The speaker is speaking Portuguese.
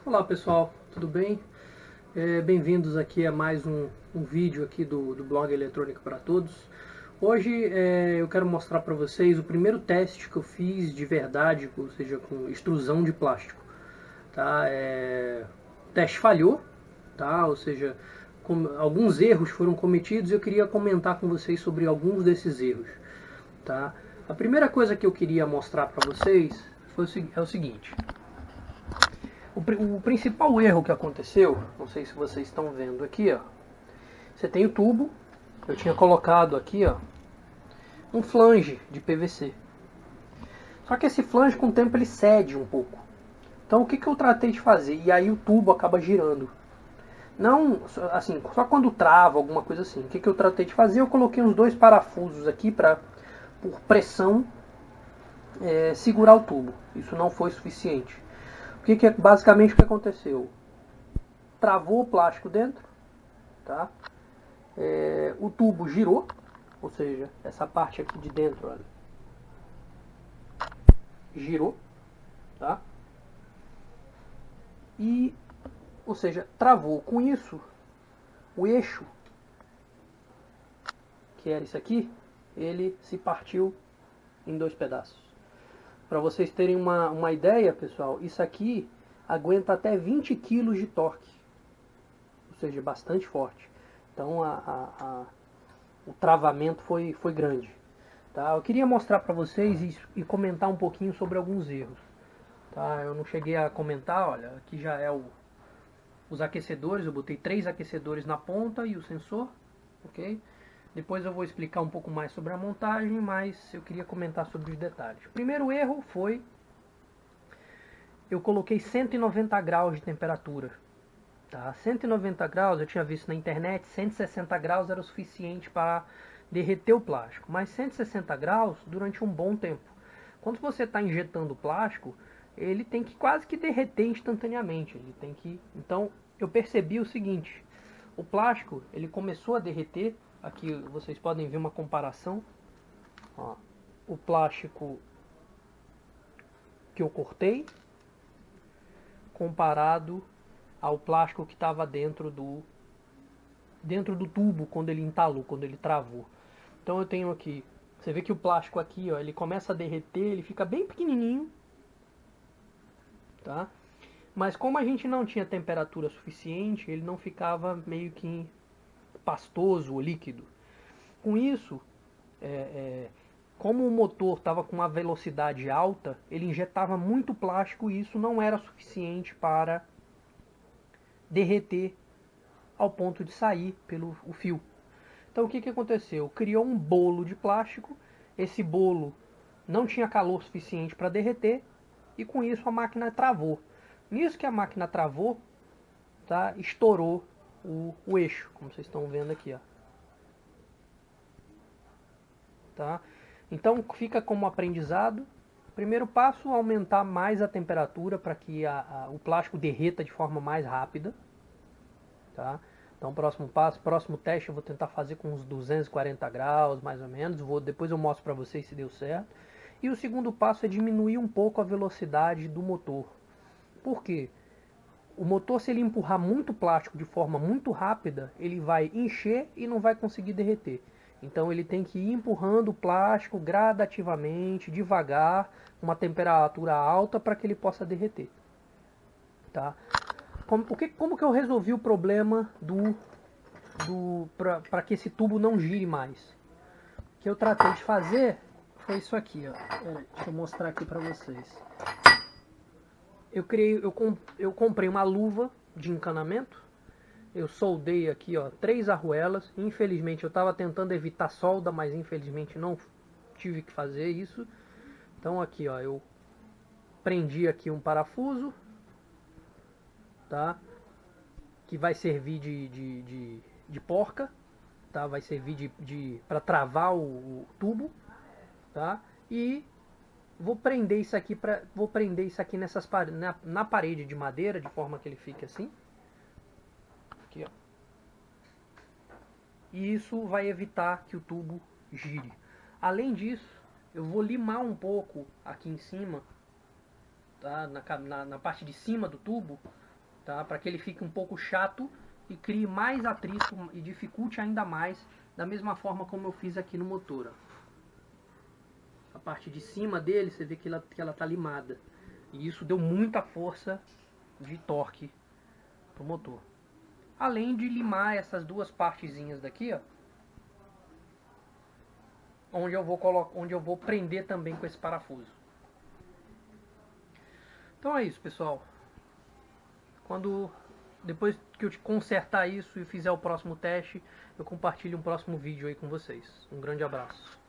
Olá pessoal, tudo bem? Bem-vindos aqui a mais um vídeo aqui do blog Eletrônica para Todos. Hoje eu quero mostrar para vocês o primeiro teste que eu fiz de verdade, ou seja, com extrusão de plástico. Tá? O teste falhou, tá? Ou seja, alguns erros foram cometidos e eu queria comentar com vocês sobre alguns desses erros. Tá? A primeira coisa que eu queria mostrar para vocês é o seguinte. O principal erro que aconteceu, não sei se vocês estão vendo aqui, ó. Você tem o tubo, eu tinha colocado aqui, ó, um flange de PVC. Só que esse flange com o tempo ele cede um pouco. Então o que eu tratei de fazer? E aí o tubo acaba girando. Não, assim, só quando trava, alguma coisa assim. O que eu tratei de fazer? Eu coloquei uns dois parafusos aqui para, por pressão, segurar o tubo. Isso não foi suficiente. Basicamente o que aconteceu? Travou o plástico dentro, tá? O tubo girou, ou seja, essa parte aqui de dentro, olha, girou, tá? E, ou seja, travou. Com isso, o eixo, que era isso aqui, ele se partiu em dois pedaços. Para vocês terem uma ideia, pessoal, isso aqui aguenta até 20 kg de torque, ou seja, bastante forte. Então o travamento foi grande. Tá? Eu queria mostrar para vocês e comentar um pouquinho sobre alguns erros. Tá? Eu não cheguei a comentar, olha, aqui já é os aquecedores, eu botei 3 aquecedores na ponta e o sensor, ok? Depois eu vou explicar um pouco mais sobre a montagem, mas eu queria comentar sobre os detalhes. O primeiro erro foi, eu coloquei 190 graus de temperatura. Tá? 190 graus, eu tinha visto na internet, 160 graus era o suficiente para derreter o plástico, mas 160 graus durante um bom tempo. Quando você está injetando o plástico, ele tem que quase que derreter instantaneamente. Ele tem que. Então eu percebi o seguinte: o plástico ele começou a derreter. Aqui vocês podem ver uma comparação. Ó, o plástico que eu cortei comparado ao plástico que estava dentro do tubo quando ele entalou, quando ele travou. Então eu tenho aqui, você vê que o plástico aqui, ó, ele começa a derreter, ele fica bem pequenininho, tá? Mas como a gente não tinha temperatura suficiente, ele não ficava meio que pastoso ou líquido. Com isso, como o motor estava com uma velocidade alta, ele injetava muito plástico e isso não era suficiente para derreter ao ponto de sair pelo o fio. Então o que aconteceu? Criou um bolo de plástico, esse bolo não tinha calor suficiente para derreter e com isso a máquina travou. Nisso que a máquina travou, tá, estourou o eixo, como vocês estão vendo aqui. Ó. Tá? Então fica como aprendizado. Primeiro passo, aumentar mais a temperatura para que o plástico derreta de forma mais rápida. Tá? Então, próximo passo, próximo teste eu vou tentar fazer com uns 240 graus, mais ou menos. Depois eu mostro para vocês se deu certo. E o segundo passo é diminuir um pouco a velocidade do motor. Por quê? O motor, se ele empurrar muito plástico de forma muito rápida, ele vai encher e não vai conseguir derreter. Então ele tem que ir empurrando o plástico gradativamente, devagar, uma temperatura alta para que ele possa derreter. Tá? Como que eu resolvi o problema para que esse tubo não gire mais? O que eu tratei de fazer foi isso aqui, ó. Deixa eu mostrar aqui para vocês. Eu comprei uma luva de encanamento. Eu soldei aqui, ó, 3 arruelas. Infelizmente eu estava tentando evitar solda, mas infelizmente não tive que fazer isso. Então aqui, ó, eu prendi aqui um parafuso, tá? Que vai servir de porca, tá? Vai servir para travar o tubo, tá? E vou prender isso aqui na parede de madeira de forma que ele fique assim. Aqui, ó. E isso vai evitar que o tubo gire. Além disso, eu vou limar um pouco aqui em cima, tá? Na parte de cima do tubo, tá? Para que ele fique um pouco chato e crie mais atrito e dificulte ainda mais, da mesma forma como eu fiz aqui no motor. Ó. A parte de cima dele, você vê que ela tá limada. E isso deu muita força de torque pro motor. Além de limar essas duas partezinhas daqui, ó, onde eu vou prender também com esse parafuso. Então é isso, pessoal. Depois que eu te consertar isso e fizer o próximo teste, eu compartilho um próximo vídeo aí com vocês. Um grande abraço.